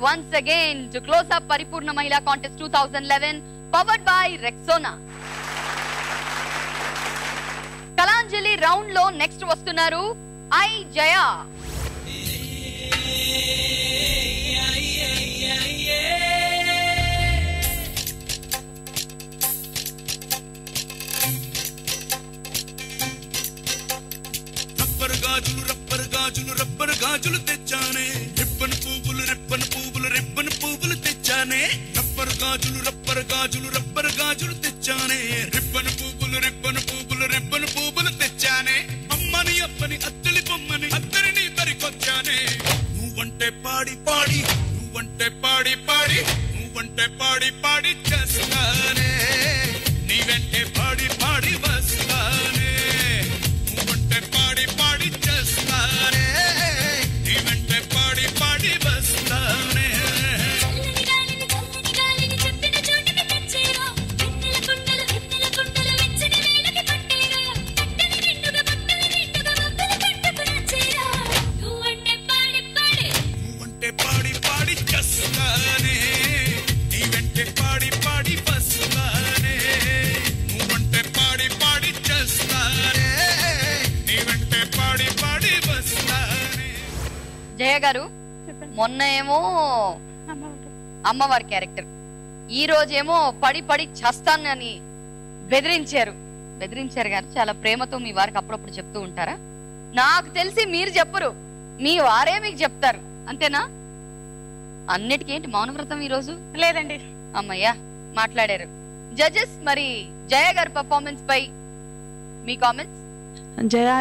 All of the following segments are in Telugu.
once again to close up Paripurna Mahila Contest 2011 powered by Rexona. Kalanjali round lo next vastunaru I Jaya. Rubber గాజులు తెచ్చానే రిబ్బన్ పువ్వులు తెచ్చానే రబ్బర్ గాజులు తెచ్చానే రిబ్బన్ పువ్వులు తెచ్చానే అమ్మని అప్పని అత్తలి బొమ్మని అత్తరిని పరికొచ్చానే నువ్వంటే పాడి చేస్తానే నీ వెంటే పాడి వస్తానే నువ్వంటే పాడి చేస్తానే నీ వెంటే పాడి వస్తానే పాడి చేస్తానే నీ వెంటే పాడి వస్తానే నువ్వంటే పాడి చేస్తానే నీ వెంటే పాడి వస్తానే. జయ గారు మొన్న ఏమో అమ్మవారి క్యారెక్టర్, ఈ రోజేమో పడి చేస్తానని బెదిరించారు గారు. చాలా ప్రేమతో మీ వారికి అప్పుడప్పుడు చెప్తూ ఉంటారా? నాకు తెలిసి మీరు చెప్పరు, మీ వారే మీకు చెప్తారు, అంతేనా? అన్నిటికీ ఏంటి మౌనవ్రతం ఈ రోజు? లేదండి. అమ్మయ్యా మాట్లాడారు. జడ్జెస్, మరి జయ గారి పర్ఫార్మెన్స్ పై మీ కామెంట్స్? జయ,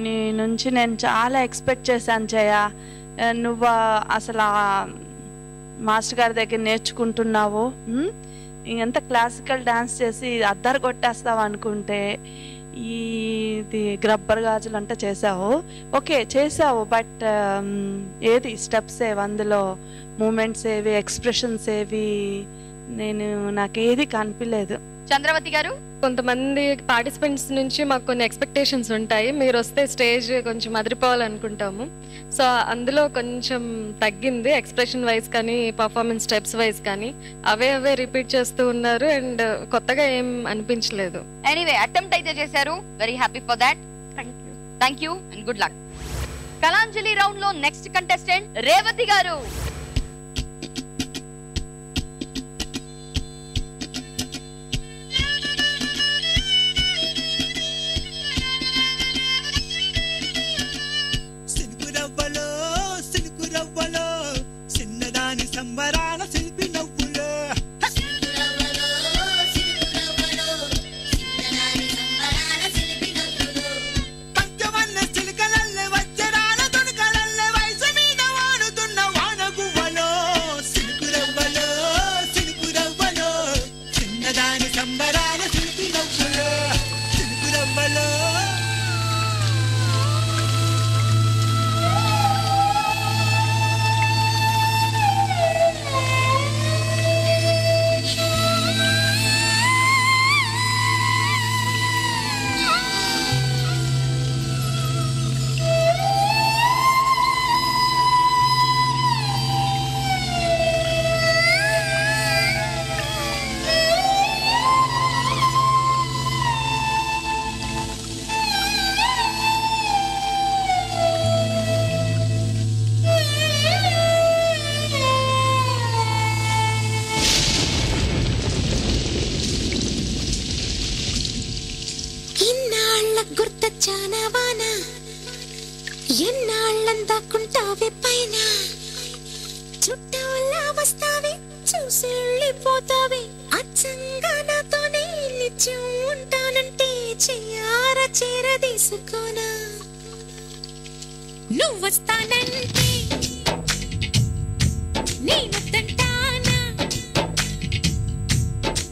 నీ నుంచి నేను చాలా ఎక్స్పెక్ట్ చేశాను. జయ, నువ్వు అసలు మాస్టర్ గారి దగ్గర నేర్చుకుంటున్నావు, ఎంత క్లాసికల్ డాన్స్ చేసి అద్దరు కొట్టేస్తావు అనుకుంటే ఇది రబ్బర్ గాజులు అంటే చేసావు. ఓకే చేసావు, బట్ ఏది స్టెప్స్ ఏవి, అందులో మూమెంట్స్ ఏవి, ఎక్స్ప్రెషన్స్ ఏవి, నాకేది కనిపించలేదు. చంద్రవతి గారు, కొంతమంది పార్టిసిపెంట్స్ నుంచి మాకు కొన్ని ఎక్స్పెక్టేషన్స్ ఉంటాయి. మీరు వస్తే స్టేజ్ కొంచెం అదిరిపోవాలనుకుంటాము. సో అందులో కొంచెం తగ్గింది, ఎక్స్ప్రెషన్ వైజ్ కానీ పర్ఫార్మెన్స్ స్టెప్స్ వైజ్ కానీ అవే రిపీట్ చేస్తూ ఉన్నారు అండ్ కొత్తగా ఏం అనిపించలేదు. ఎనీవే అటెంప్ట్ అయితే చేశారు, very happy for that. Thank you and good luck. Kalanjali round లో నెక్స్ట్ కంటెస్టెంట్ రేవతి గారు. సంబరాల శిల్పి నవ్వులో పంచవన్న చిలుకలల్లే వజ్రాల దునుకలల్లే వయసు మీద వాడుతున్న వానగువ్వలో సిలుకురవ్వలో చిన్నదాని సంబరాల శిల్పి నవ్వులో సిలుకురవ్వలో. ఎన్నాళ్ళందాకుంటావే పైన చుట్టూలా వస్తావే చూసి వెళ్ళిపోతావే అచ్చంగా నాతోనే నిత్యం ఉంటానంటే చెయ్యారా చేరదీసుకోనా నువ్వు వస్తానంటే నేనొద్దంటానా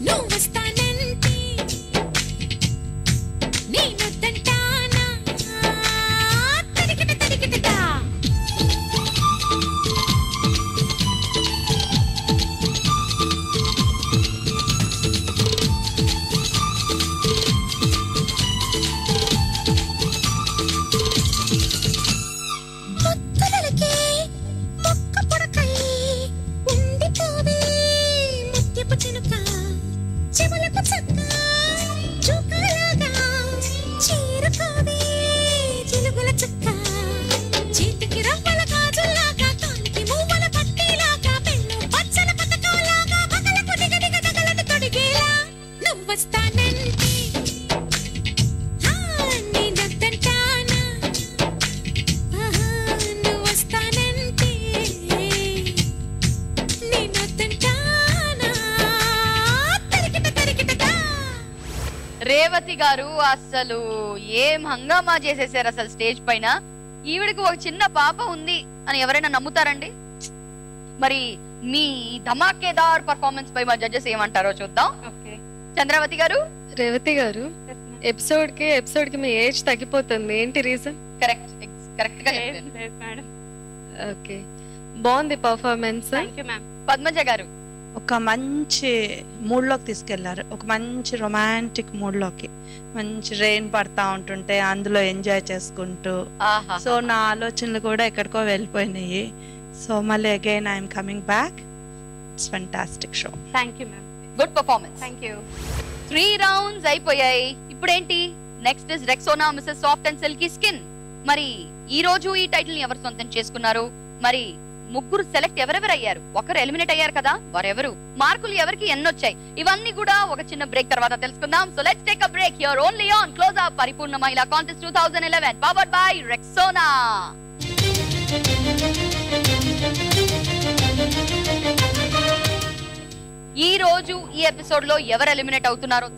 నువ్వు వస్తానంటే నేనొద్దంటానా రేవతి గారు అసలు ఏం హంగామా చేసేసారు అసలు స్టేజ్ పైన. ఈవిడికి ఒక చిన్న పాప ఉంది అని ఎవరైనా నమ్ముతారండి? మరి మీ ధమాకేదార్ పర్ఫార్మెన్స్ పై మా జడ్జెస్ ఏమంటారో చూద్దాం. చంద్రావతి గారు. రేవతి గారు, ఎపిసోడ్ కి మీ ఏజ్ తగ్గిపోతుంది, ఏంటి రీజన్? కరెక్ట్ గా చెప్పారు. ఓకే, బాగుంది పర్ఫార్మెన్స్. పద్మజ గారు. ఒక మంచి మూడ్లోకి తీసుకెళ్లారు, ఒక మంచి రొమాంటిక్ మూడ్లోకి. మంచి రెయిన్ పడతా ఉంటుంటే అందులో ఎంజాయ్ చేసుకుంటూ. సో నా ఆలోచనలు కూడా ఎక్కడికో వెళ్ళిపోయినాయి. సో మళ్ళీ again I'm coming back. It's fantastic show. Thank you ma'am. Good performance. Thank you. 3 rounds అయిపోయాయి. ఇప్పుడేంటి next is Rexona Mrs soft and silky skin. మరి ఈ రోజు ఈ టైటిల్ ని ఎవరు సొంతం చేసుకున్నారు? మరి ముగ్గురు సెలెక్ట్ ఎవరెవరు అయ్యారు? ఒకరు ఎలిమినేట్ అయ్యారు కదా, వారెవరు? మార్కులు ఎవరికి ఎన్నొచ్చాయి? ఇవన్నీ కూడా ఒక చిన్న బ్రేక్ తర్వాత తెలుసుకుందాం. So let's take a break here only on close up పరిపూర్ణ మహిళా కాంటెస్ట్ 2011 పవర్డ్ బై రెక్సోనా. ఈ రోజు ఈ ఎపిసోడ్ లో ఎవరు ఎలిమినేట్ అవుతున్నారో